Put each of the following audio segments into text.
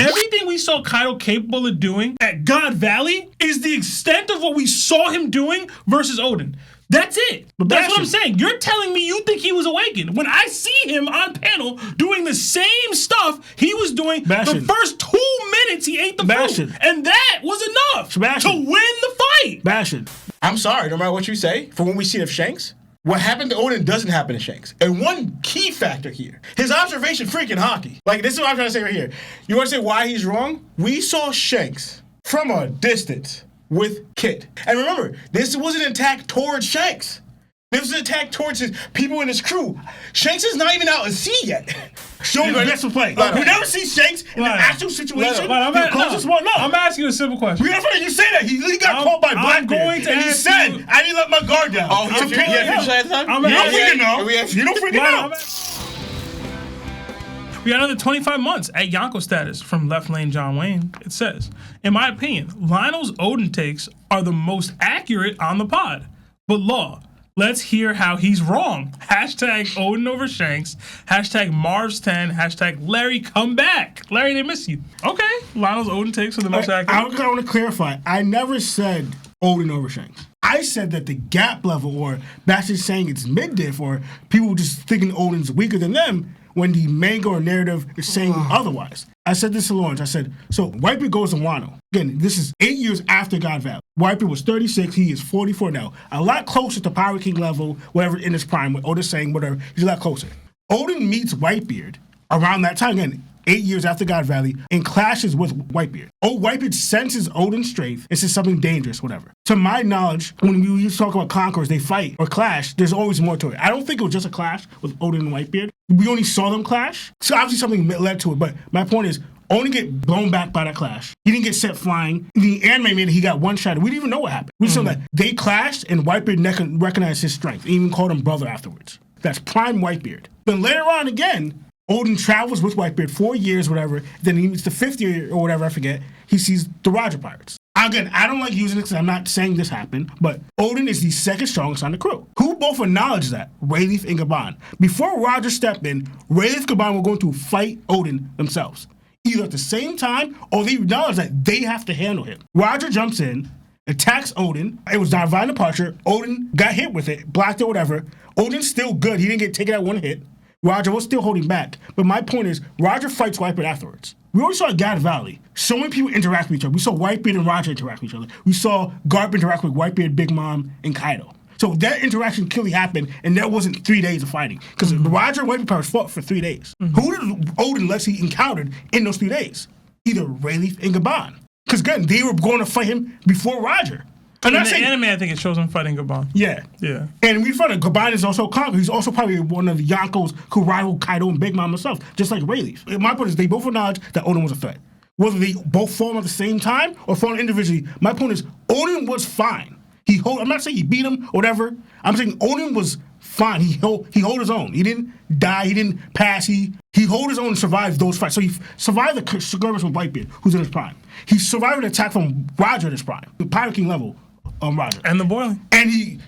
Everything we saw Kaido capable of doing at God Valley is the extent of what we saw him doing versus Oden. That's it. That's what I'm saying. You're telling me you think he was awakened. When I see him on panel doing the same stuff he was doing the first 2 minutes he ate the food. And that was enough to win the fight. I'm sorry, no matter what you say, for when we see of Shanks, what happened to Oden doesn't happen to Shanks. And one key factor here, his observation freaking haki. Like, this is what I'm trying to say right here. You want to say why he's wrong? We saw Shanks from a distance with Kid. And remember, this was an attack towards Shanks. This was an attack towards his people in his crew. Shanks is not even out at sea yet. Show me best of play. We never see Shanks in the actual situation. I'm asking you a simple question. You say that. He got caught by Blackbeard. And he said, I didn't let my guard down. Oh, you don't freaking know. We got another 25 months at Yonko status from Left Lane John Wayne. It says, in my opinion, Lionel's Oden takes are the most accurate on the pod. But Law, let's hear how he's wrong. Hashtag Oden over Shanks. Hashtag Marvs10. Hashtag Larry come back. Larry, they miss you. Okay, Lionel's Oden takes are the most accurate. I want to clarify. I never said Oden over Shanks. I said that the gap level, or Bastards saying it's mid-diff, or people just thinking Oden's weaker than them, when the manga or narrative is saying otherwise. I said this to Lawrence. I said, so Whitebeard goes to Wano. Again, this is 8 years after God Valley. Whitebeard was 36. He is 44 now. A lot closer to Pirate King level, whatever in his prime, what Oda's saying, whatever. He's a lot closer. Oden meets Whitebeard around that time, again, 8 years after God Valley, and clashes with Whitebeard. Whitebeard senses Oden's strength and says something dangerous, whatever. To my knowledge, when we used to talk about conquerors, they fight or clash, there's always more to it. I don't think it was just a clash with Oden and Whitebeard. We only saw them clash. So obviously something led to it, but my point is, Oden get blown back by that clash. He didn't get set flying. The anime made it, he got one-shot. We didn't even know what happened. We just saw that they clashed and Whitebeard recognized his strength. He even called him brother afterwards. That's prime Whitebeard. Then later on again, Oden travels with Whitebeard 4 years, whatever. Then he meets the 5th year or whatever, I forget. He sees the Roger pirates. Again, I don't like using it because I'm not saying this happened, but Oden is the second strongest on the crew. Who both acknowledge that? Rayleigh and Gabon. Before Roger stepped in, Rayleigh and Gabon were going to fight Oden themselves. Either at the same time, or they acknowledge that they have to handle him. Roger jumps in, attacks Oden. It was divine departure. Oden got hit with it, blocked it, whatever. Oden's still good. He didn't get taken out one hit. Roger was still holding back. But my point is, Roger fights Whitebeard afterwards. We already saw God Valley. So many people interact with each other. We saw Whitebeard and Roger interact with each other. We saw Garp interact with Whitebeard, Big Mom, and Kaido. So that interaction clearly happened, and that wasn't 3 days of fighting. Because Roger and Whitebeard pirates fought for 3 days. Who did Oden Lexi encountered in those 3 days? Either Rayleigh and Gabon. Because again, they were going to fight him before Roger. In the anime, I think it shows him fighting Gabon. Yeah. And we found that Gabon is also a conqueror. He's also probably one of the Yonkos who rival Kaido and Big Mom himself, just like Rayleigh. My point is, they both acknowledge that Oden was a threat. Whether they both fought him at the same time or fought him individually, my point is, Oden was fine. I'm not saying he beat him or whatever. I'm saying Oden was fine. He held his own. He didn't die. He didn't pass. He held his own and survived those fights. So he survived the skirmish with Whitebeard, who's in his prime. He survived an attack from Roger in his prime, the Pirate King level. Roger. And the boiling. And he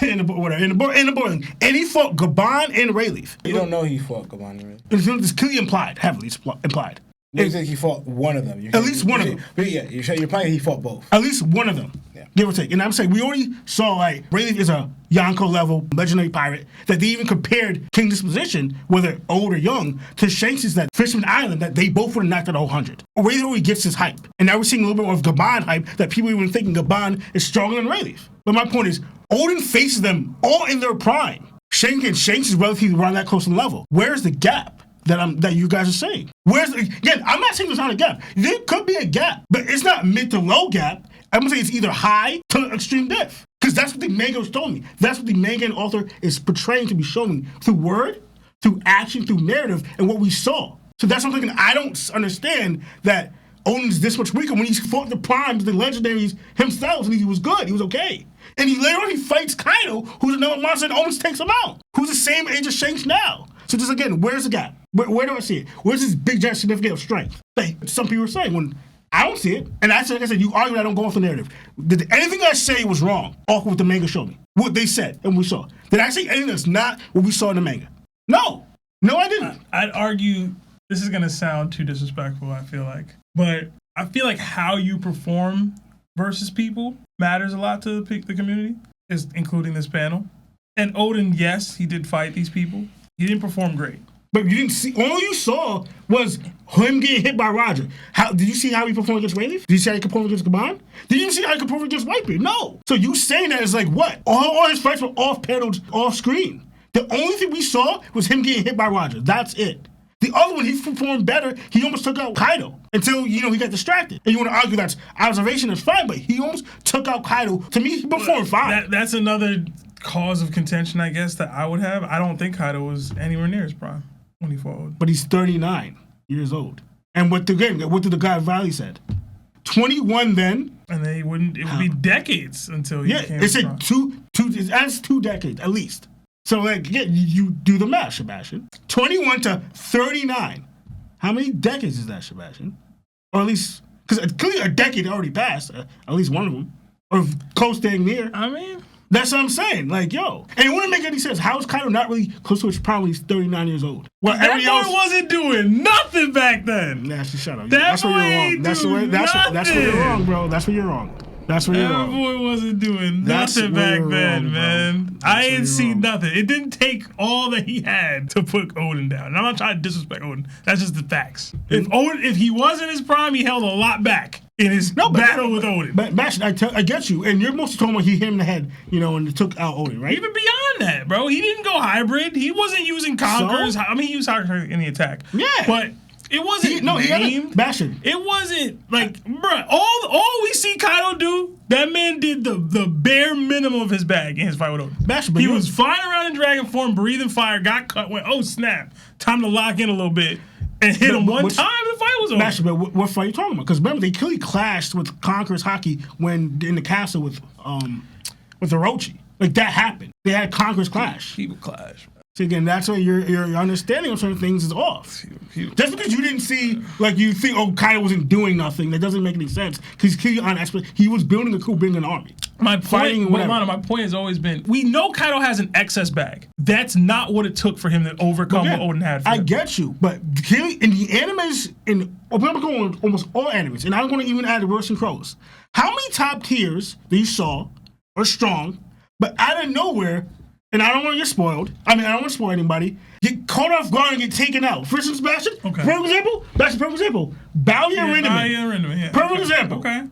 in the boiling. And he fought Gabon and Rayleigh. You don't know he fought Gabon and Rayleigh. It's clearly implied, heavily implied. You think he fought one of them. At least one of them. But yeah, you're playing he fought both. At least one of them. Yeah. Give or take. And I'm saying we already saw like Rayleigh is a Yonko level legendary pirate that they even compared King Disposition, whether old or young, to Shanks' that Fishman Island that they both would have knocked at 100. Rayleigh already gets his hype. And now we're seeing a little bit more of Gabon hype that people even thinking Gabon is stronger than Rayleigh. But my point is, Oden faces them all in their prime. Shanks is relatively around that close in level. Where's the gap that you guys are saying? Again, I'm not saying there's not a gap. There could be a gap, but it's not mid to low gap. I'm gonna say it's either high to extreme depth. Because that's what the manga was showing me. That's what the manga and author is portraying to be showing through word, through action, through narrative, and what we saw. So that's something that I don't understand that Oden's this much weaker when he fought the primes, the legendaries himself, and he was good. He was okay. And later on he fights Kaido, who's another monster, and almost takes him out. Who's the same age as Shanks now. So just again, where's the gap? Where do I see it? Where's this big giant significance of strength? Like some people are saying, when I don't see it, and like I said, you argue I don't go off the narrative. Did anything I say was wrong off what the manga showed me? What they said and we saw. Did I say anything that's not what we saw in the manga? No, I didn't. I'd argue this is gonna sound too disrespectful, I feel like. But I feel like how you perform versus people matters a lot to the community, is including this panel. And Oden, yes, he did fight these people. He didn't perform great. But you didn't see. All you saw was him getting hit by Roger. How did you see how he performed against Wayleaf? Did you see how he performed against Kaban? Did you see how he performed against Whitebeard? No. So you saying that is like what? All his fights were off panels, off screen. The only thing we saw was him getting hit by Roger. That's it. The other one, he performed better. He almost took out Kaido until, he got distracted. And you want to argue that's observation is fine, but he almost took out Kaido. To me, he performed fine. That's another cause of contention, I guess, that I would have. I don't think Kaido was anywhere near his prime when he fought. But he's 39 years old. And what did the guy Valley said? 21 then. And it would be decades until he became it said that's 2 decades at least. So you do the math, Sebastian. 21 to 39. How many decades is that, Sebastian? Or at least, because clearly a decade already passed, at least one of them, or close dang near. I mean, that's what I'm saying. And it wouldn't make any sense. How is Kaido not really close to his prime? He's 39 years old. Well, that boy wasn't doing nothing back then. Nah, shut up. That's where you're wrong. That's where you're wrong, bro. That's where you're wrong. That's where you're wrong. That boy wasn't doing nothing back then, man. I ain't seen nothing. It didn't take all that he had to put Oden down. And I'm not trying to disrespect Oden. That's just the facts. If he was in his prime, he held a lot back in his battle with Oden. But Bash, I get you. And you're mostly talking about he hit him in the head, and it took out Oden, right? Even beyond that, bro. He didn't go hybrid. He wasn't using Conquerors. He used Conquerors in the attack. Yeah. But it wasn't named. Bashing. It wasn't bruh, all we see Kaido do, that man did the bare minimum of his bag in his fight with Oden. Bashing, he was flying around in dragon form, breathing fire, got cut, went, oh snap, time to lock in a little bit, and hit him one time, the fight was over. Bashing, but what fight are you talking about? Because remember, they clearly clashed with Conqueror's Haki when in the castle with Orochi. That happened. They had Conqueror's clash. People clash. So again, that's why your understanding of certain things is off. Just because you didn't see, you think, Kaido wasn't doing nothing, that doesn't make any sense. Because he was building a coup, building an army. My point has always been, we know Kaido has an excess bag. That's not what it took for him to overcome what Oden had for him. I get you, but clearly in the animes, I'm going almost all animes, and I'm going to even add the Royals and Crows. How many top tiers that you saw are strong, but out of nowhere, and I don't want to get spoiled. I don't want to spoil anybody. Get caught off guard and get taken out. For instance, Bastion, perfect example. Bowyer and Rinneman. Yeah. Perfect example. Okay.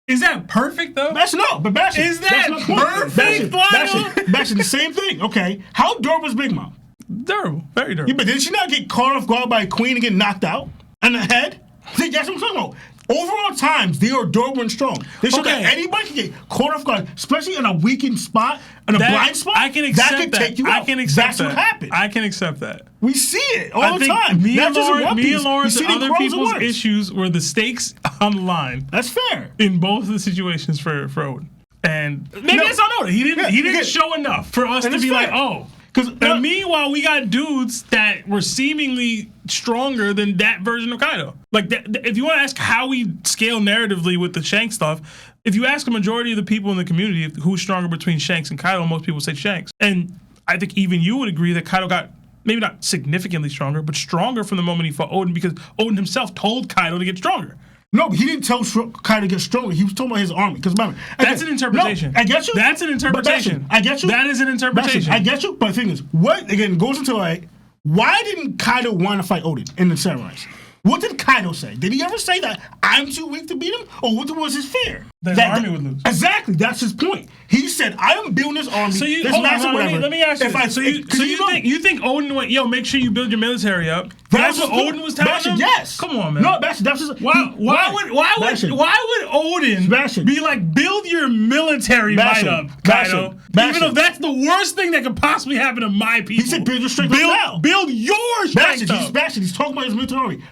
Is that perfect, though? Bastion, no, but Bastion. Is that perfect, Bastion, the same thing, okay. How durable is Big Mom? Durable. Very durable. Yeah, but didn't she not get caught off guard by a queen and get knocked out in the head? See, that's what I'm talking about. Overall times, they are durable and strong. They show that anybody can get caught off guard, especially in a weakened spot, in a blind spot. I can accept that. Take you out. That's what happened. I can accept that. We see it all the time. Me and Lawrence and other people's issues were the stakes on the line. That's fair. In both of the situations for Oden. And maybe that's on Oden. He didn't show enough for us to be like, oh. And meanwhile, we got dudes that were seemingly stronger than that version of Kaido. If you want to ask how we scale narratively with the Shanks stuff, if you ask a majority of the people in the community who's stronger between Shanks and Kaido, most people say Shanks. And I think even you would agree that Kaido got maybe not significantly stronger, but stronger from the moment he fought Oden, because Oden himself told Kaido to get stronger. No, he didn't tell Kaido to get stronger. He was talking about his army. Because remember, that's an interpretation. No, I get you. That's an interpretation. I get you. That is an interpretation. I get you. But the thing is, goes into why didn't Kaido want to fight Oden in the samurais? What did Kaido say? Did he ever say that I'm too weak to beat him? Or what was his fear? That the army would lose. Exactly. That's his point. He said, I am building this army. So let me ask you this. You think Oden went, make sure you build your military up? That's what Oden was telling him? Yes. Come on, man. No, that's just... Why would Oden be like, build your military might up, Kaido? Even though that's the worst thing that could possibly happen to my people. He said, build your strength up. Build your strength up. He's talking about his military army.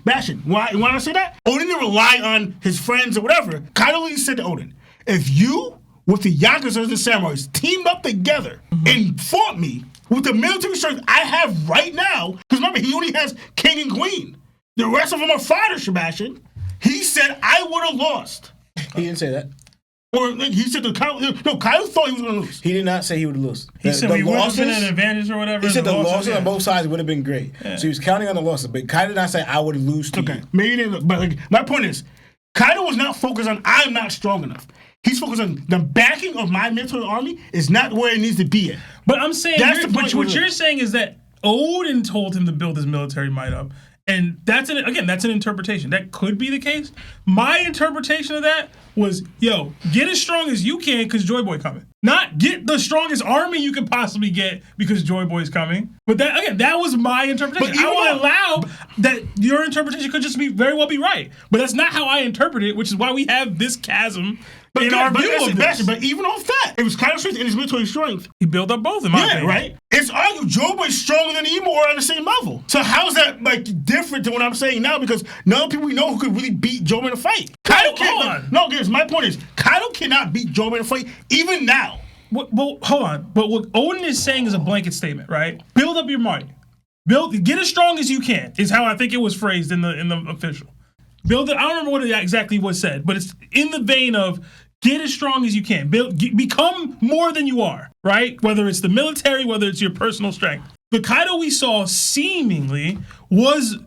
Why I say that? Oden didn't rely on his friends or whatever. Kaido said to Oden, if you, with the Yakuza and the Samurais, teamed up together and fought me with the military strength I have right now, because remember, he only has king and queen. The rest of them are fighters, Sebastian. He said I would have lost. He didn't say that. Or like, he said Kaido thought he was going to lose. He did not say he would lose. He said we would have been an advantage or whatever. He said the losses on both sides would have been great. Yeah. So he was counting on the losses, but Kaido did not say I would lose to you. Maybe he didn't. But like, my point is, Kaido was not focused on I'm not strong enough. He's focused on the backing of my military army is not where it needs to be at. But I'm saying, what you're saying is that Oden told him to build his military might up. And that's an interpretation. That could be the case. My interpretation of that was, get as strong as you can because Joy Boy coming. Not get the strongest army you could possibly get because Joy Boy's coming. But that was my interpretation. I will allow that your interpretation could just very well be right. But that's not how I interpret it, which is why we have this chasm in our view of this. But even off that, it was Kaido's strength and his military strength. He built up both in my opinion. Right? It's argued Joy Boy's stronger than Emo or on the same level. So how is that different than what I'm saying now? Because none of the people we know who could really beat Joy Boy in a fight. Kaido can't. No, my point is, Kaido cannot beat Joy Boy in a fight even now. Well, hold on. But what Oden is saying is a blanket statement, right? Build up your might. Get as strong as you can, is how I think it was phrased in the official. Build it. I don't remember what it exactly was said, but it's in the vein of get as strong as you can. Become more than you are, right? Whether it's the military, whether it's your personal strength. The Kaido we saw seemingly was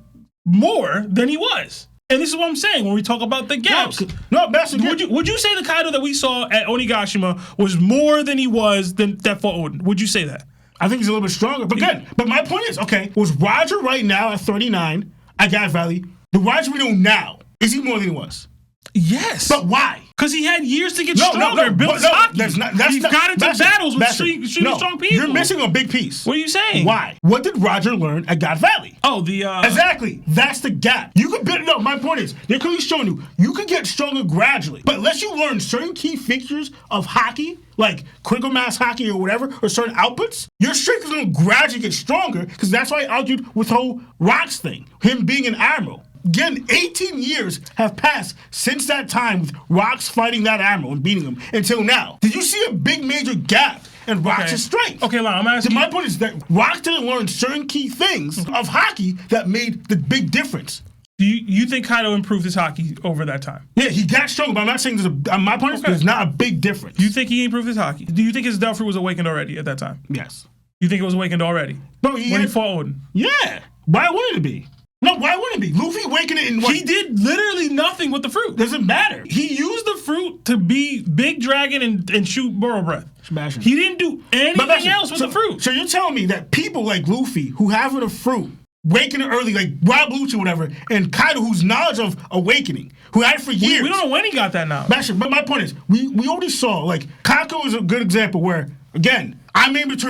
more than he was. And this is what I'm saying when we talk about the gaps. Would you say the Kaido that we saw at Onigashima was more than he was that for Oden? Would you say that? I think he's a little bit stronger. But again, my point is, was Roger right now at 39 at God Valley, the Roger we know now, is he more than he was? Yes. But why? Because he had years to get stronger and build his haki. He got into battles with extremely strong people. You're missing a big piece. What are you saying? Why? What did Roger learn at God Valley? Exactly. That's the gap. You could build. No, my point is, they're clearly showing you could get stronger gradually. But unless you learn certain key features of haki, like critical mass haki or whatever, or certain outputs, your strength is going to gradually get stronger, because that's why I argued with the whole Rocks thing, him being an admiral. Again, 18 years have passed since that time with Rocks fighting that admiral and beating him until now. Did you see a big major gap in Rocks' strength? Okay, I'm asking. My point is that Rocks didn't learn certain key things of haki that made the big difference. Do you think Kaido improved his haki over that time? Yeah, he got stronger, but I'm not saying my point is there's not a big difference. You think he improved his haki? Do you think his Delphi was awakened already at that time? Yes. You think it was awakened already? No, when he fought Oden? Yeah. Why wouldn't it be? No, why wouldn't it be? Luffy awakened it in what? He did literally nothing with the fruit. Doesn't matter. He used the fruit to be Big Dragon and shoot Burrow Breath. Smashing. He didn't do anything else with the fruit. So you're telling me that people like Luffy who have the fruit, waking it early, like Rob Lucci or whatever, and Kaido, whose knowledge of awakening, who had it for years. We don't know when he got that knowledge. But my point is, we already saw, like, Kako is a good example where, again, I'm able to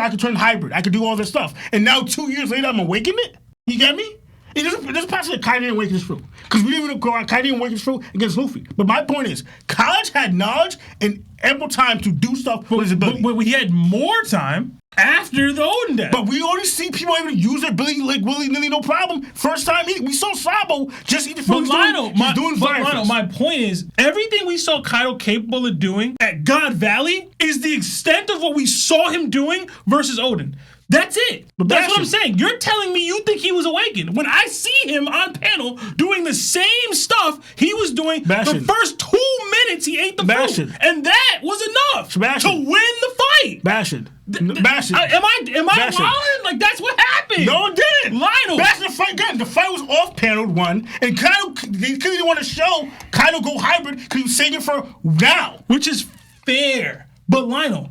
I could turn hybrid. I could do all this stuff. And now 2 years later, I'm awakening it? You get me? It doesn't pass that Kaido didn't awaken his fruit. Because we didn't even go out, Kaido didn't awaken his fruit against Luffy. But my point is, College had knowledge and ample time to do stuff with his ability. But we had more time after the Oden death. But we already see people able to use their ability like willy-nilly, no problem. First time we saw Sabo just eat the fruit. Lionel, my point is, everything we saw Kaido capable of doing at God Valley is the extent of what we saw him doing versus Oden. That's it. That's what I'm saying. You're telling me you think he was awakened. When I see him on panel doing the same stuff he was doing the first 2 minutes he ate the fruit. And that was enough to win the fight. Am I lying? Like, that's what happened. No, it didn't. Lionel. That's the fight. Again, the fight was off-paneled one, and Kaido, they didn't want to show Kaido go hybrid because he was saving it for now. Which is fair. But Lionel,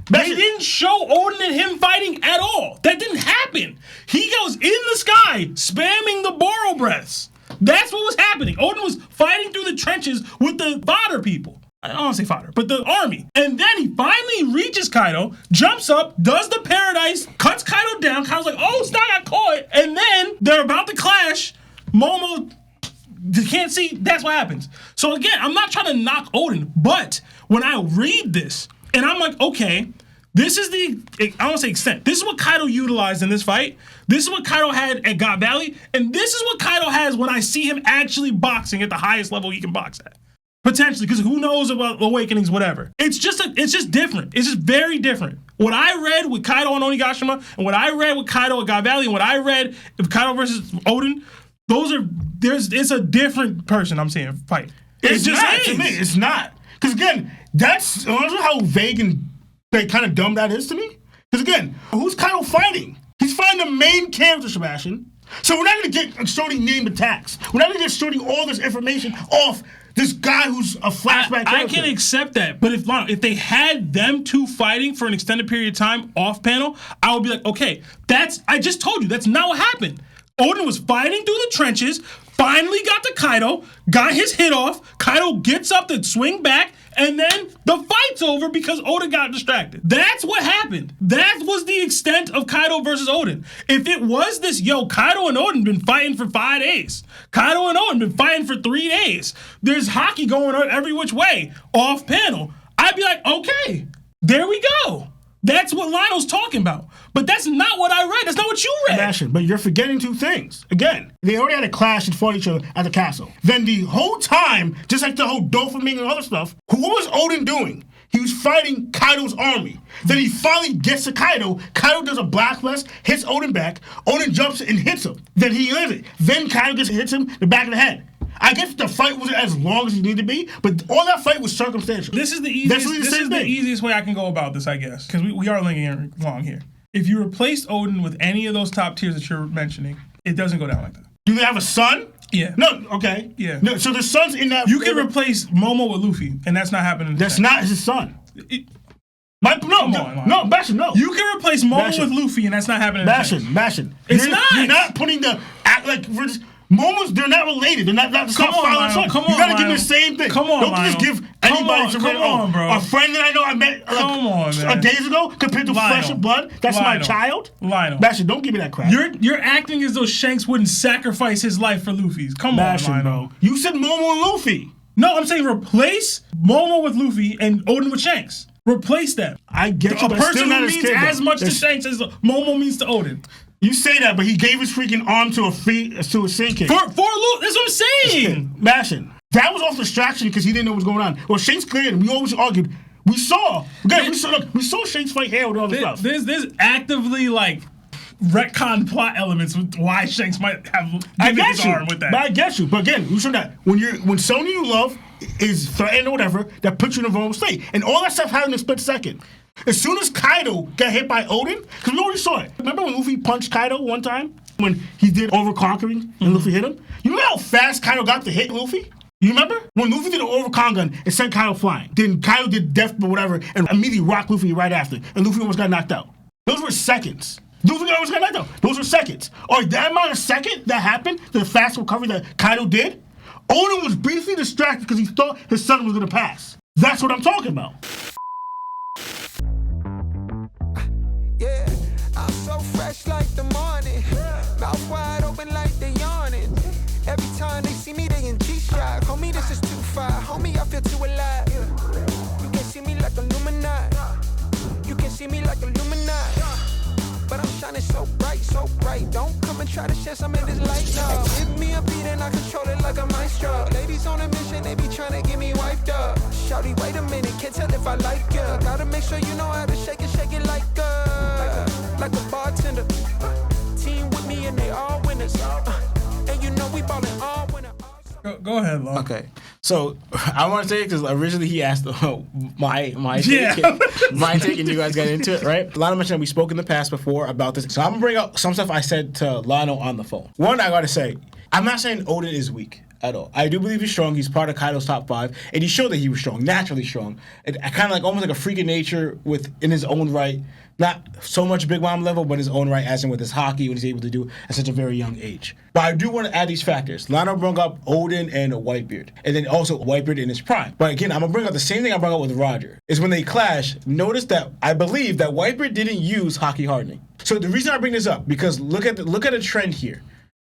they didn't show Oden and him fighting at all. That didn't happen. He goes in the sky, spamming the Burrow Breaths. That's what was happening. Oden was fighting through the trenches with the fodder people. I don't want to say fodder, but the army. And then he finally reaches Kaido, jumps up, does the paradise, cuts Kaido down. Kaido's like, oh, snap, I caught it. And then they're about to clash. Momo can't see. That's what happens. So again, I'm not trying to knock Oden, but when I read this, and I'm like, okay, this is I don't want to say extent. This is what Kaido utilized in this fight. This is what Kaido had at God Valley. And this is what Kaido has when I see him actually boxing at the highest level he can box at. Potentially, because who knows about awakenings, whatever. It's just different. It's just very different. What I read with Kaido on Onigashima, and what I read with Kaido at God Valley, and what I read with Kaido versus Oden, it's a different person I'm seeing fight. It's not. To me, it's not. Because again, that's how vague and like, kind of dumb that is to me. Because again, who's Kaido fighting? He's fighting the main character, Sebastian. So we're not going to get Shorty named attacks. We're not going to get Shorty all this information off this guy who's a flashback character. I can accept that, but if they had them two fighting for an extended period of time off panel, I would be like, okay, I just told you, that's not what happened. Oden was fighting through the trenches, finally got to Kaido, got his hit off, Kaido gets up to swing back, and then the fight's over because Oden got distracted. That's what happened. That was the extent of Kaido versus Oden. If it was this, Kaido and Oden been fighting for 5 days. Kaido and Oden been fighting for 3 days. There's haki going on every which way, off panel. I'd be like, okay, there we go. That's what Lionel's talking about. But that's not what I read. That's not what you read. Sebastian, but you're forgetting 2 things. Again, they already had a clash and fought each other at the castle. Then the whole time, just like the whole dopamine and other stuff, what was Oden doing? He was fighting Kaido's army. Then he finally gets to Kaido. Kaido does a blacklist, hits Oden back. Oden jumps and hits him. Then he lives it. Then Kaido hits him in the back of the head. I guess the fight wasn't as long as it needed to be, but all that fight was circumstantial. This is the easiest way I can go about this, I guess, because we are lingering along here. If you replaced Oden with any of those top tiers that you're mentioning, it doesn't go down like that. Do they have a son? Yeah. No, okay. Yeah. No, so the son's in that... You can replace Momo with Luffy, and that's not happening. That's not his son. No, Bastion, no. You can replace Momo with Luffy, and that's not happening. Bastion. It's not. You're not putting the... Momos, they're not related. They're not Come on, Lionel. You gotta give me the same thing. Come on, Don't just give anybody bro. A friend that I know I met days ago compared to flesh and blood. That's my child. Lionel. Bastion, don't give me that crap. You're acting as though Shanks wouldn't sacrifice his life for Luffy's. Come Bastion, on, Lionel. Bro. You said Momo and Luffy. No, I'm saying replace Momo with Luffy and Oden with Shanks. Replace them. I get you, a but person still who means as much to Shanks as Momo means to Oden. You say that, but he gave his freaking arm to a sink kick. For Luffy, that's what I'm saying. Bastion. That was off distraction because he didn't know what was going on. Well, Shanks cleared him. We always argued. We saw Shanks fight Hair with all the stuff. There's actively retcon plot elements with why Shanks might have given his arm with that. But I get you. But again, you should that when someone you love is threatened or whatever, that puts you in a vulnerable state. And all that stuff happened in a split second. As soon as Kaido got hit by Oden, because we already saw it. Remember when Luffy punched Kaido one time? When he did over-conquering and Luffy hit him? You know how fast Kaido got to hit Luffy? You remember? When Luffy did an over-con gun and sent Kaido flying. Then Kaido did death or whatever and immediately rocked Luffy right after. And Luffy almost got knocked out. Those were seconds. Luffy almost got knocked out. Those were seconds. Or that amount of second that happened, the fast recovery that Kaido did, Oden was briefly distracted because he thought his son was going to pass. That's what I'm talking about. Yeah, I'm so fresh like the morning. Mouth wide open like they yawning. Every time they see me, they in G-Shock. Homie, this is too far. Homie, I feel too alive. You can see me like Illuminati. You can see me like Illuminati. But I'm shining so bright, so bright. Don't come and try to share some of this light now. Give me a beat and I control it like a maestro. Ladies on a mission, they be trying to get me wiped up. Shawty, wait a minute, can't tell if I like ya. Gotta make sure you know how to shake it like a bartender. Team with me and they all winners. And you know we ballin' all winners. Go ahead, Lo. Okay, so I want to say it because originally he asked my take, my take, and you guys got into it, right? Lionel mentioned we spoke in the past before about this, so I'm gonna bring up some stuff I said to Lionel on the phone. One, I gotta say, I'm not saying Oden is weak at all. I do believe he's strong. He's part of Kaido's top 5, and he showed that he was strong, naturally strong, and kind of almost like a freak of nature in his own right. Not so much Big Mom level, but his own right, as in with his haki, what he's able to do at such a very young age. But I do want to add these factors. Lionel brought up Oden and Whitebeard, and then also Whitebeard in his prime. But again, I'm going to bring up the same thing I brought up with Roger, is when they clash, notice that I believe that Whitebeard didn't use haki hardening. So the reason I bring this up, because look at a trend here.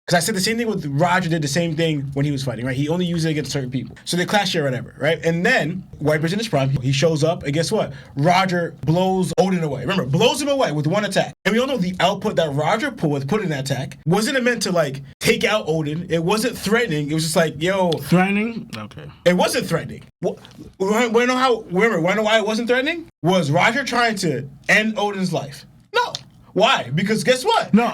Because I said the same thing with Roger, did the same thing when he was fighting, right? He only used it against certain people. So they clash here or whatever, right? And then Whitebeard's in his prime. He shows up, and guess what? Roger blows Oden away. Remember, blows him away with one attack. And we all know the output that Roger put in that attack wasn't meant to take out Oden. It wasn't threatening. It was just like, yo. Threatening? Okay. It wasn't threatening. Wanna know why it wasn't threatening? Was Roger trying to end Oden's life? No. Why? Because guess what? No,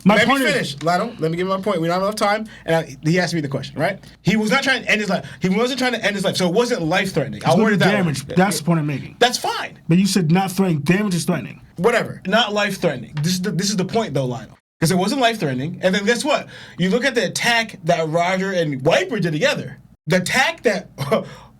Let me finish, Lionel. Let me give him my point. We don't have enough time, and he asked me the question, right? He was not trying to end his life. He wasn't trying to end his life, so it wasn't life-threatening. I'll word it that damage. That's the point I'm making. That's fine. But you said not threatening. Damage is threatening. Whatever. Not life-threatening. This is the point, though, Lionel. Because it wasn't life-threatening. And then guess what? You look at the attack that Roger and Viper did together. The attack that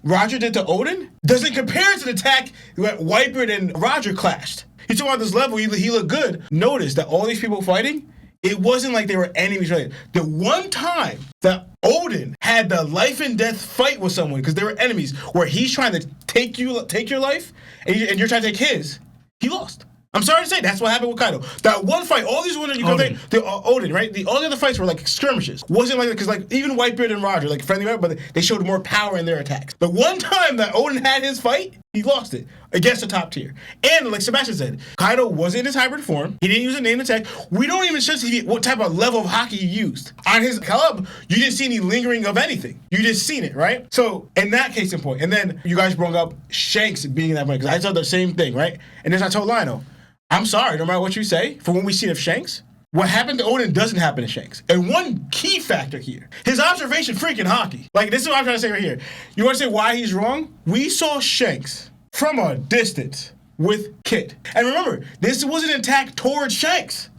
Roger did to Oden doesn't compare to the attack that Viper and Roger clashed. He's talking about this level. He looked good. Notice that all these people fighting, it wasn't like they were enemies related. The one time that Oden had the life and death fight with someone, because they were enemies, where he's trying to take your life, and you're trying to take his, he lost. I'm sorry to say, that's what happened with Kaido. That one fight, all these ones, Oden, right? All the other fights were like skirmishes. Wasn't like, because like even Whitebeard and Roger, like friendly, but they showed more power in their attacks. The one time that Oden had his fight, he lost it against the top tier. And like Sebastian said, Kaido wasn't in his hybrid form. He didn't use a name attack. We don't even see what type of level of haki he used. On his club, you didn't see any lingering of anything. You just seen it, right? So in that case in point, and then you guys brought up Shanks being in that point, because I saw the same thing, right? And then I told Lionel, I'm sorry, no matter what you say, for when we see of Shanks, what happened to Oden doesn't happen to Shanks. And one key factor here, his observation freaking haki. Like, this is what I'm trying to say right here. You want to say why he's wrong? We saw Shanks from a distance with Kid. And remember, this wasn't an attack towards Shanks.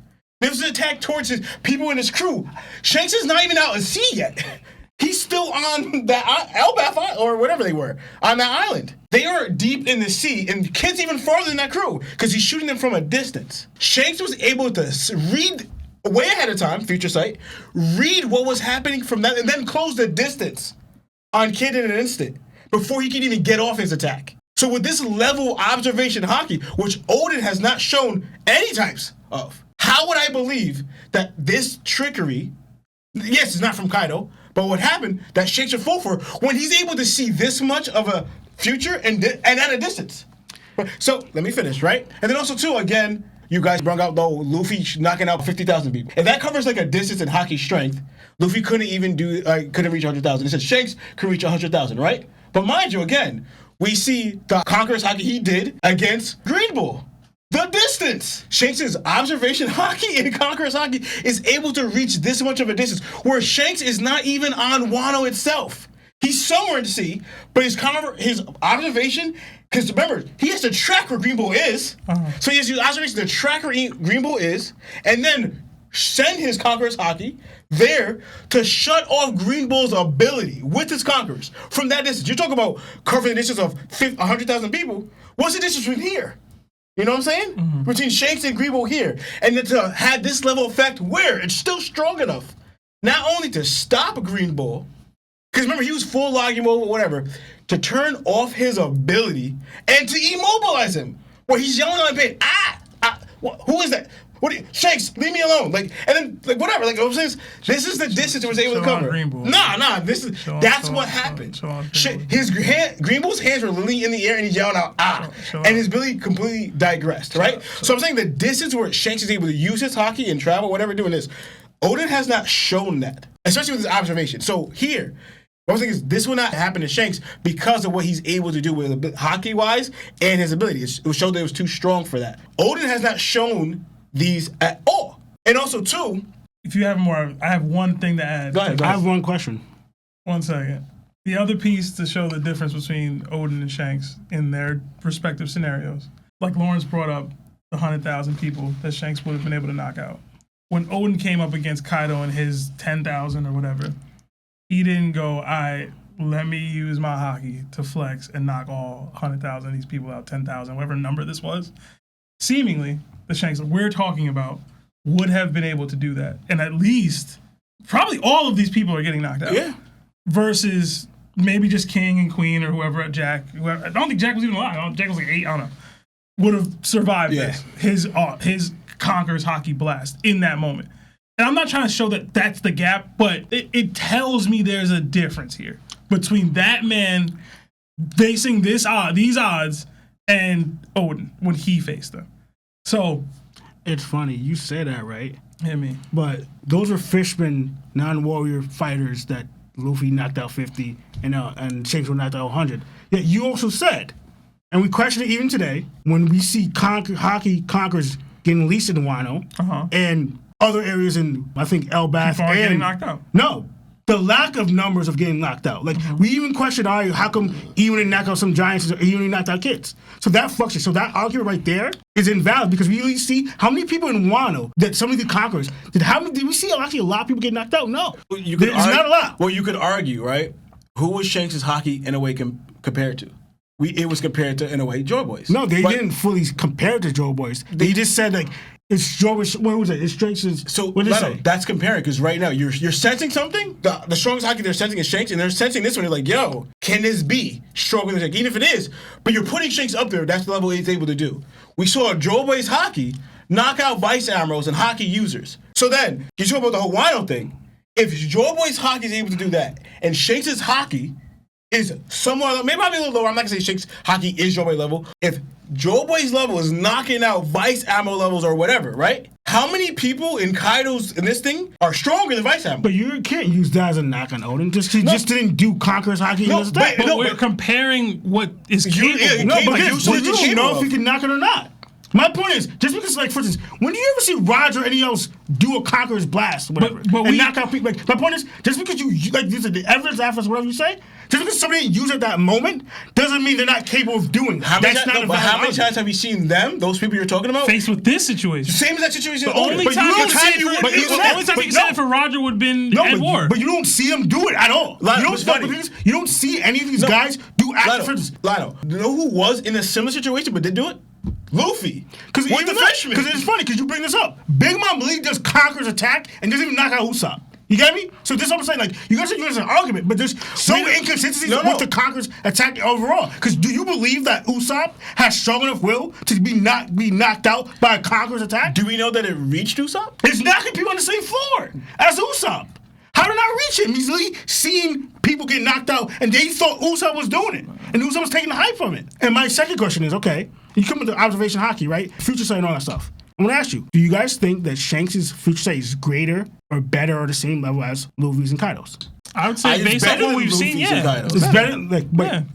This was an attack towards his people in his crew. Shanks is not even out at sea yet. He's still on that Elbaf Island, or whatever they were, on that island. They are deep in the sea, and Kid's even farther than that crew, because he's shooting them from a distance. Shanks was able to read way ahead of time, future sight, read what was happening from that, and then close the distance on Kid in an instant, before he could even get off his attack. So with this level observation haki, which Oden has not shown any types of, how would I believe that this trickery, yes, it's not from Kaido, but what happened that Shanks would fall for when he's able to see this much of a future and at a distance. So let me finish, right? And then also too, again, you guys brought out though Luffy knocking out 50,000 people. If that covers like a distance in haki strength, Luffy couldn't even couldn't reach 100,000. It said Shanks could reach 100,000, right? But mind you, again, we see the Conqueror's haki he did against Green Bull. The distance! Shanks' observation haki and Conqueror's haki is able to reach this much of a distance, where Shanks is not even on Wano itself. He's somewhere in the sea, but his observation, because remember, he has to track where Green Bull is. So he has to use observation to track where Green Bull is, and then send his Conqueror's haki there to shut off Green Bull's ability with his Conquerors from that distance. You're talking about covering the distance of 100,000 people. What's the distance from here? You know what I'm saying? Mm-hmm. Between Shanks and Green Bull here. And then to have this level of effect where it's still strong enough, not only to stop Green Bull, because remember, he was full logging mode or whatever, to turn off his ability and to immobilize him. Where he's yelling on pain, who is that? Shanks, leave me alone. Like, and then, like, whatever. Like, I'm saying, this is the distance he was able to cover. Nah, that's what happened. Green Bull's hands were literally in the air, and he's yelling out, and his ability completely digressed, right? So I'm saying the distance where Shanks is able to use his haki and travel, whatever, doing this, Oden has not shown that, especially with his observation. So here, what I'm saying is this will not happen to Shanks because of what he's able to do with haki-wise and his ability. It showed that it was too strong for that. Oden has not shown these at all. And also, too, if you have more, I have one thing to add. Go ahead. I have one question. 1 second. The other piece to show the difference between Oden and Shanks in their respective scenarios, like Lawrence brought up the 100,000 people that Shanks would have been able to knock out. When Oden came up against Kaido and his 10,000 or whatever, he didn't go, let me use my haki to flex and knock all 100,000 of these people out, 10,000, whatever number this was. Seemingly, the Shanks that we're talking about would have been able to do that. And at least, probably all of these people are getting knocked out. Yeah. Versus maybe just King and Queen or whoever at Jack. I don't think Jack was even alive. Jack was like 8, I don't know. Would have survived this. His Conqueror's haki blast in that moment. And I'm not trying to show that that's the gap, but it tells me there's a difference here between that man facing these odds and Oden when he faced them. So it's funny you say that, right? Hit me. But those were fishermen, non-warrior fighters that Luffy knocked out 50 and Shanks were knocked out 100. Yet you also said, and we question it even today, when we see haki conquerors getting released in Wano, and other areas in, I think, Elbaf People aren't getting knocked out. No. The lack of numbers of getting knocked out. Like, we even question, how come even didn't knock out some giants, even didn't knock out kids? So that fucks it. So that argument right there is invalid because we really see how many people in Wano that some of the conquerors, did we see actually a lot of people get knocked out? No. There's not a lot. Well, you could argue, right? Who was Shanks' haki in a way compared to? It was compared to, in a way, Joy Boys. No, they didn't fully compare it to Joy Boys. They just said, like, it's Joy Boys. What was it? It's Shanks. So, what did they say? That's comparing because right now you're sensing something. The strongest haki they're sensing is Shanks, and they're sensing this one. They're like, yo, can this be stronger than Shanks? Even if it is, but you're putting Shanks up there. That's the level he's able to do. We saw Joy Boys haki knock out Vice Admirals and haki users. So then, you talk about the whole Wano thing. If Joy Boys haki is able to do that, and Shanks' haki is somewhere, maybe I'll be a little lower. I'm not gonna say Shanks' haki is Joy Boy level. If Joy Boy's level is knocking out Vice Admiral levels or whatever, right? How many people in Kaido's in this thing are stronger than Vice Admiral? But you can't use that as a knock on Oden. Just didn't do Conqueror's haki. But we're comparing what is capable. You don't know if he can knock it or not. My point is, just because, like, for instance, when do you ever see Roger or anyone else do a Conqueror's Blast or whatever and knock out people? Like, my point is, just because you like, this is the evidence after whatever you say, just because somebody didn't use it at that moment doesn't mean they're not capable of doing it. How many times have you seen them, those people you're talking about, faced with this situation? Same as that situation. The only time you can say it for Roger would have been at war. But you don't see them do it at all. You don't see any of these guys do active. Lionel, you know who was in a similar situation but did do it? Luffy. Because it's funny because you bring this up. Big Mom Lee does Conqueror's attack and doesn't even knock out Usopp. You get me? So this is what I'm saying. Like, you guys are using an argument, but there's so inconsistencies with the Conqueror's attack overall. Because do you believe that Usopp has strong enough will to be knocked out by a Conqueror's attack? Do we know that it reached Usopp? It's knocking people on the same floor as Usopp. How did it not reach him? He's literally seeing people get knocked out, and they thought Usopp was doing it. And Usopp was taking the hype from it. And my second question is, okay, you come with the observation haki, right? Future sight and all that stuff. I'm going to ask you, do you guys think that Shanks' future sight is greater or better or the same level as Luffy's and Kaido's? I would say based on what we've seen, yeah. It's better? Like,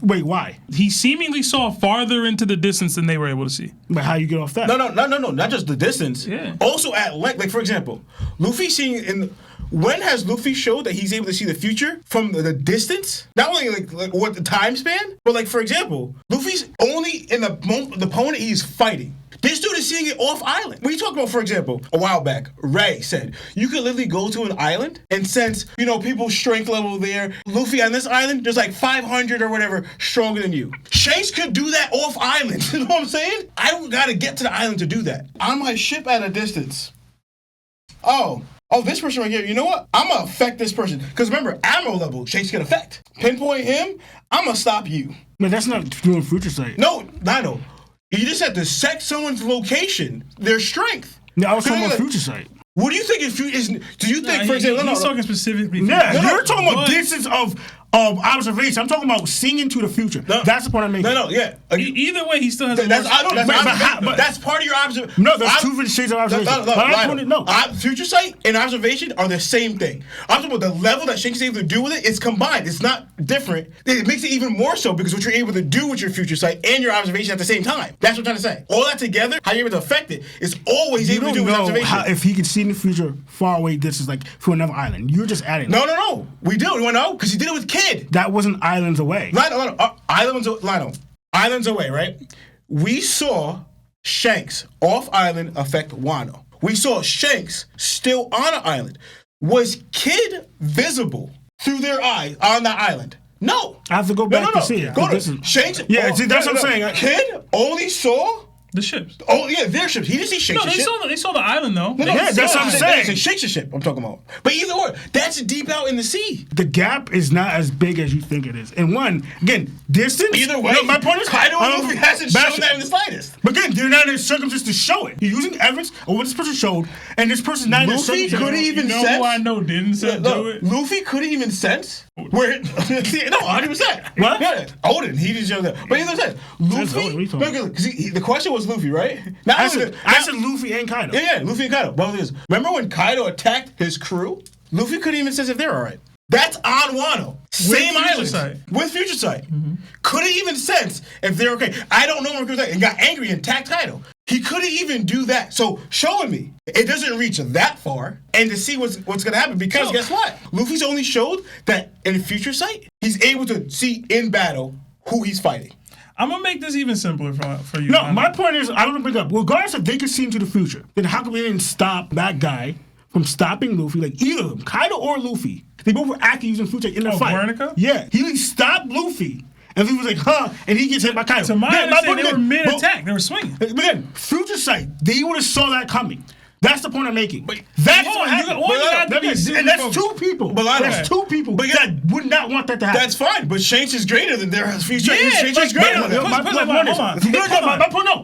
wait, why? He seemingly saw farther into the distance than they were able to see. But how you get off that? No, not just the distance. Yeah. Also at length. Like, for example, Luffy seeing when has Luffy showed that he's able to see the future from the distance? Not only like what the time span, but like, for example, Luffy's only in the moment the opponent he's fighting. This dude is seeing it off island. When you talk about, for example, a while back, Ray said you could literally go to an island and sense, people's strength level there. Luffy on this island, there's like 500 or whatever stronger than you. Shanks could do that off island. You know what I'm saying? I gotta get to the island to do that. On my ship at a distance. Oh, this person right here, you know what? I'm going to affect this person. Because remember, Admiral level, Shanks can affect. Pinpoint him, I'm going to stop you. But that's not doing future sight. No, Lionel. You just have to set someone's location, their strength. No, I was talking about future sight. What do you think is... Do you think, for example... He's talking specifically... You're talking about distance of observation. I'm talking about seeing into the future. That's the point I'm making. Yeah. Either way, he still has... That's part of your observation. No, there's two shades of observation. Future sight and observation are the same thing. I'm talking about the level that Shanks is able to do with it. It's combined. It's not different. It makes it even more so because what you're able to do with your future sight and your observation at the same time. That's what I'm trying to say. All that together, how you're able to affect it, is always able to do with observation. If he can see in the future far away distance, like from another island, you're just adding. No. We do. You want to know? Because he did it with Kid. That wasn't islands away. Islands away, right? We saw Shanks off island affect Wano. We saw Shanks still on an island. Was Kid visible through their eyes on the island? No. I have to go back to see it. Shanks. Yeah, see, that's what I'm saying. Kid only saw the ships. Oh, yeah, their ships. He didn't see Shanks' ship. They saw the island, though. That's what I'm saying. It's Shanks' ship I'm talking about. But either way, that's deep out in the sea. The gap is not as big as you think it is. And one, again, distance. Either way, my point is, Kaido hasn't shown that in the slightest. But again, they're not in circumstances to show it. You're using evidence of what this person showed, and this person's not in the circumstances. Luffy couldn't even sense. Who I know didn't do it? Luffy couldn't even sense. Where? No, 100%. What? Yeah, Oden, he didn't show that. But either way, Luffy. Because the question was Luffy, right? I said Luffy and Kaido. Yeah, Luffy and Kaido. Both of these. Remember when Kaido attacked his crew? Luffy couldn't even sense if they're all right. That's on Wano. Same island. With future sight. Mm-hmm. Couldn't even sense if they're okay. I don't know what and got angry and attacked Kaido. He couldn't even do that. So showing me it doesn't reach that far, and to see what's going to happen, because guess what? Luffy's only showed that in future sight, he's able to see in battle who he's fighting. I'm going to make this even simpler for you. No, my point is, I don't bring up, regardless if they could see into the future, then how come they didn't stop that guy from stopping Luffy? Like, either of them, Kaido or Luffy, they both were acting using future in the fight. Guernica? Yeah. He stopped Luffy. And Luffy was like, huh, and he gets hit by Kaido. To my understanding, they were mid-attack. They were swinging. But again, future sight, they would have saw that coming. That's the point I'm making. That's what happened. And that's two people. That's two people that would not want that to happen. That's fine, but Shanks is greater than their future. Shanks is greater than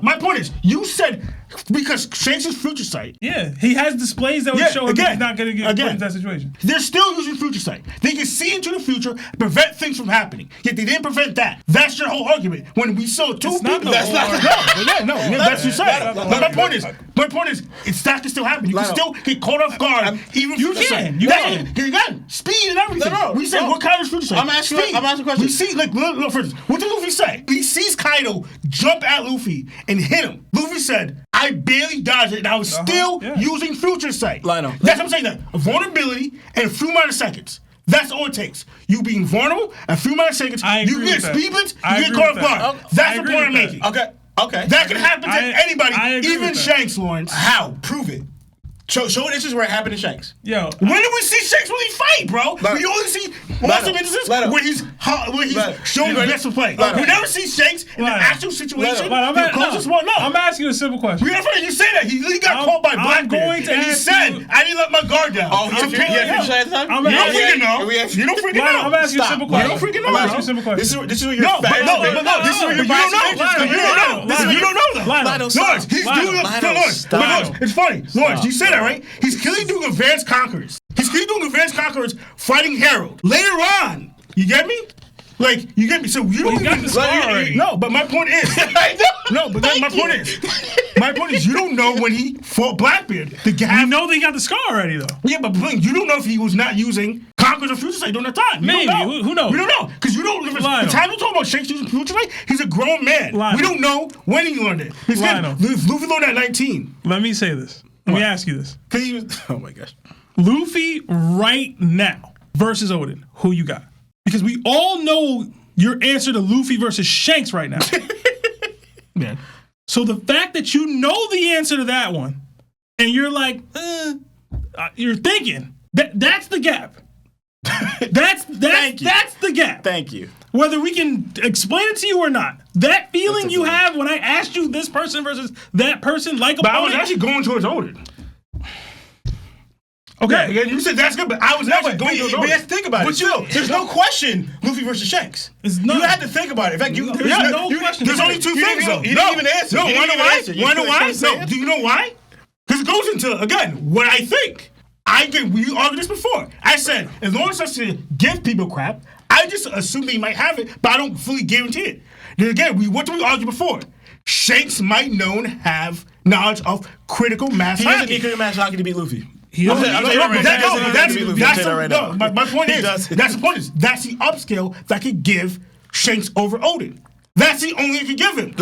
My point is, you said because Shanks is future sight. Yeah, he has displays that would show him he's not going to get put in that situation. They're still using future sight. They can see into the future, prevent things from happening. Yet they didn't prevent that. That's your whole argument. When we saw two people, that's your side. My point is, that can still happen. You can still get caught off guard. Even future sight. You can. Speed and everything. We said what kind of future sight? I'm asking a question. We see, look, for instance, what did Luffy say? He sees Kaido jump at Luffy and hit him. Luffy said, I barely dodged it, and I was still using future sight. Lionel. That's what I'm saying. That vulnerability and a few amount of seconds. That's all it takes. You being vulnerable, a few amount of seconds, you get speed blitz, you get caught off guard. That's the point I'm making. Okay. That can happen to anybody, even Shanks, Lawrence. How? Prove it. Show instances where it happened to Shanks. Yo, when did we see Shanks really fight, bro? We only see some instances where he's showing the best of play. We never see Shanks in an actual situation. I'm asking you a simple question. You say that he got caught by Blackbeard, and he said, "I didn't let my guard down." Oh, you don't freaking know. You don't freaking know. I'm asking you a simple question. You don't freaking know. I'm asking you a simple question. This is what you're This is what you're you don't know. Lawrence, he's doing Lawrence. It's funny, Lawrence. You said that, right? He's clearly doing advanced conquerors. Fighting Harold. Later on, you get me? Like, you get me? So you don't got the scar already. No, but my point is. My point is, you don't know when he fought Blackbeard. You know they got the scar already, though. Yeah, but you don't know if he was not using Conquerors or Future Sight during that time. Maybe. Who knows? We don't know. Because you don't. The time you talk about Shanks using Future Sight, he's a grown man. Lionel. We don't know when he learned it. Luffy learned at 19. Let me say this. Let me ask you this. Because he was. Oh my gosh. Luffy right now versus Oden. Who you got? Because we all know your answer to Luffy versus Shanks right now. Yeah. So the fact that you know the answer to that one, and you're like, you're thinking that's the gap. That's the gap. Thank you. Whether we can explain it to you or not, that feeling you have when I asked you this person versus that person, like a But I was actually going towards Oden. Okay, yeah, you said that's good, but I was actually going towards Oden. But let's think about it. Still, there's no question Luffy versus Shanks. You had to think about it. In fact, there's no question. There's only two things, though. You didn't even answer. No, why know why? No, do you know why? Because it goes into, again, what I think. We argued this before. I said, as long as I should give people crap, I just assume they might have it, but I don't fully guarantee it. Then again, what did we argue before? Shanks might have knowledge of critical mass haki. He doesn't need critical mass haki to beat Luffy. My point is, that's the point. That's the upscale that could give Shanks over Oden. That's the only it could give him.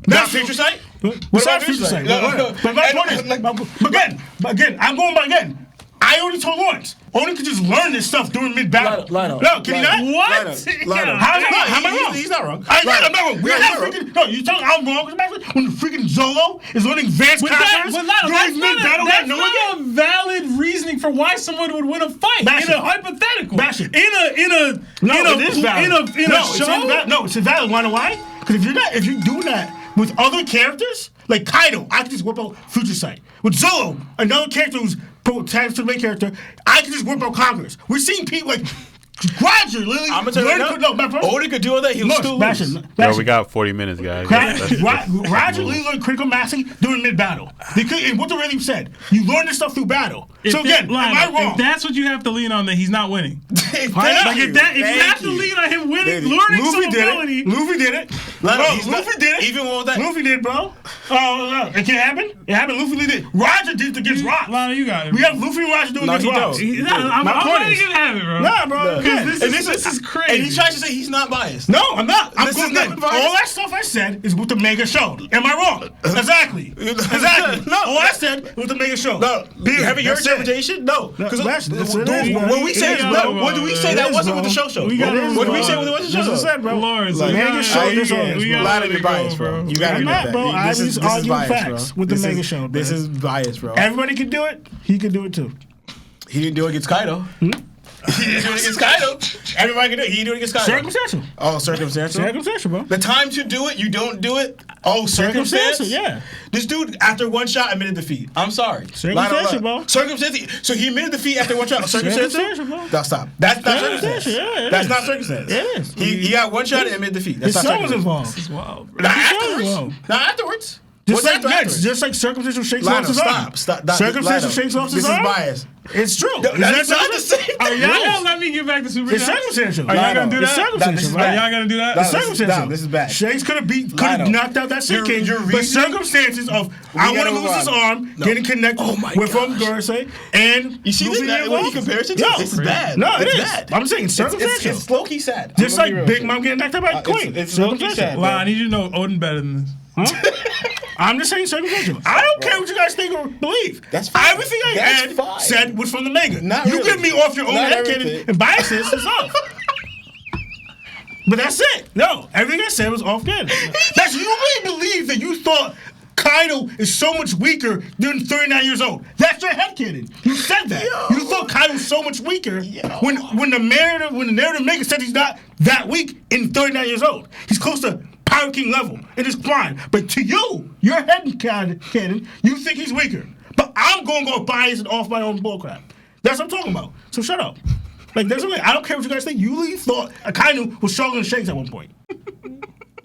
That's future sight? What about future sight? But my point is, again, I'm going by again. I already told Lawrence. Oden could just learn this stuff during mid-battle. Lionel. No, can he not? Lionel. How am I wrong? He's not wrong. I'm not wrong. No, you tell me I'm wrong. When freaking Zolo is learning advanced conquerors during mid-battle, that's not a valid reasoning for why someone would win a fight in a hypothetical. In a show. No, it's invalid. Wanna know why? Because if you're doing that with other characters, like Kaido, I can just whip out Future Sight. With Zolo, another character who's attached to the main character, I can just whip out Conquerors. We're seeing people like Roger literally. I'm gonna tell you right now. Oden could do all that. He'll still lose. Yo, we got 40 minutes, guys. Roger literally learned critical massing during mid-battle. And what the really said, you learn this stuff through battle. So again, am I wrong? If that's what you have to lean on, then he's not winning. If you have to lean on him winning, learning some ability. Luffy did it. Luffy did it. Even with that. Luffy did, bro. Oh, it can't happen. It happened. Luffy did it. Roger did it against Rock. Lionel, you got it. We have Luffy and Roger doing against Rock. I'm not even gonna have it, bro. Nah, bro. This is crazy. And he tries to say he's not biased. No, I'm not. All biased. that stuff I said is what the manga showed. Am I wrong? Exactly. No. All I said was the manga showed. No. Having your interpretation? No. Because when we say what do we say that wasn't what the show showed? What do we say what the show showed? That's what I said, bro. Lawrence, the manga showed this on. A lot of bias, bro. You gotta admit that. Bro. I was arguing bias, facts with the manga show. This is bias, bro. Everybody can do it. He can do it too. He didn't do it against Kaido. He didn't do it against Kaido. Everybody can do it. He didn't do it against Kaido. Circumstantial. Oh, circumstantial? Circumstantial, bro. The time to do it, you don't do it? Oh, circumstance? Yeah. This dude, after one shot, admitted defeat. I'm sorry. Circumstantial, bro. Circumstantial. So he admitted defeat after one shot. Circumstantial, bro. No, stop. That's not circumstance. Yeah, That's not circumstance. It is. He got one shot and admitted defeat. That's His not son was circumstance. involved. This is wild, bro. Not afterwards. Just like circumstantial shakes off his arm. Stop. Circumstantial shakes off his arm. This is bias. It's true. That's not the same thing. Y'all gonna let me get back to Super It's circumstantial. Are y'all gonna do It's that? circumstantial. Are y'all gonna do that? It's circumstantial. This is bad. Shanks could have knocked out that Sea King, but circumstances of I want to lose his arm, getting connected with Gorosei, and you see this when he compares it to? This is bad. No, it's it is. bad. I'm saying circumstantial. It's low-key sad. Just like Big Mom getting knocked out by Queen. It's low-key sad. I need you to know Oden better than this. I'm just saying circumstantial. I don't care what you guys think or believe. That's fine. Everything I said was from the manga. You get me off your own headcanon and biases is off. But that's it. No, everything I said was off canon. That's you really believe that you thought Kaido is so much weaker than 39 years old. That's your headcanon. You said that. You thought Kaido was so much weaker when the narrative maker said he's not that weak in 39 years old. He's close to Power King level in his prime. But to you, your headcanon, you think he's weaker. But I'm going to go biased and off my own bullcrap. That's what I'm talking about. So shut up. Like, that's what I don't care what you guys think. You really thought Kaido was stronger than Shanks at one point.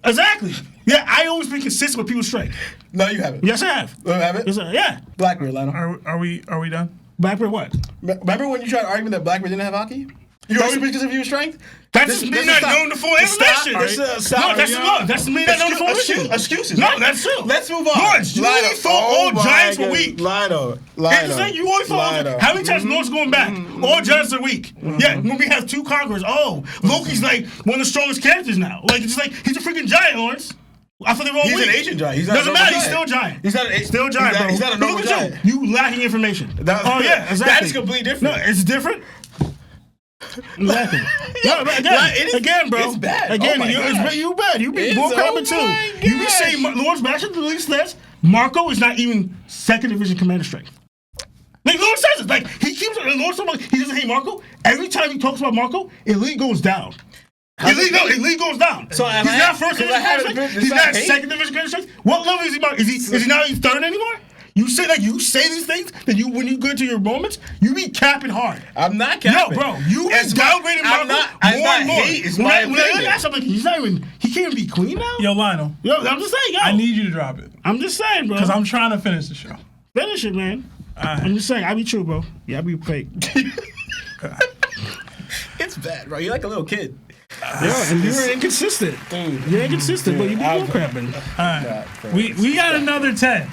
Exactly. Yeah, I always be consistent with people's strength. No, you haven't. Yes, I have. You haven't? Yes, yeah. Blackbeard, Lionel. Are we done? Blackbeard what? Remember when you tried to argue that Blackbeard didn't have haki? You always because of your strength? That's just me not knowing the full information. That's me not knowing the full information. Excuses. No, that's true. Let's move on. Lawrence, you only thought all giants were weak. Lionel. It's like you always thought how many times Lawrence going back? All giants are weak. Yeah, when we have two conquerors, Loki's like one of the strongest characters now. Like, it's just like, he's a freaking giant, Lawrence. I thought they were all weak. He's an Asian giant. He's not Doesn't matter. He's still a giant. He's not an still a giant, bro. He's not a normal giant. You lacking information. Yeah, exactly. That is completely different. No, it's different. Exactly. Again, bro. It's bad. Again, you bad. You be bullcrapping too. You be saying Lawrence Bastion at least says Marco is not even second division commander strength. Like Lawrence says it. Like he keeps Lawrence talking about he doesn't hate Marco. Every time he talks about Marco, elite goes down. Elite goes down. So he's not first division commander strength. He's not second division commander strength. What level is he? Is he not even third anymore? You say these things, then when you go to your moments, you be capping hard. I'm not capping. No, bro, you be downgrading Marco more and more. He can't even be queen now. Yo, Lionel. Yo, I'm just saying, I need you to drop it. I'm just saying, bro. Because I'm trying to finish the show. Finish it, man. I'm just saying, I be true, bro. Yeah, I be fake. It's bad, bro. You're like a little kid. And you're inconsistent. You're inconsistent, but you be bullcrapping. All right. We got another 10.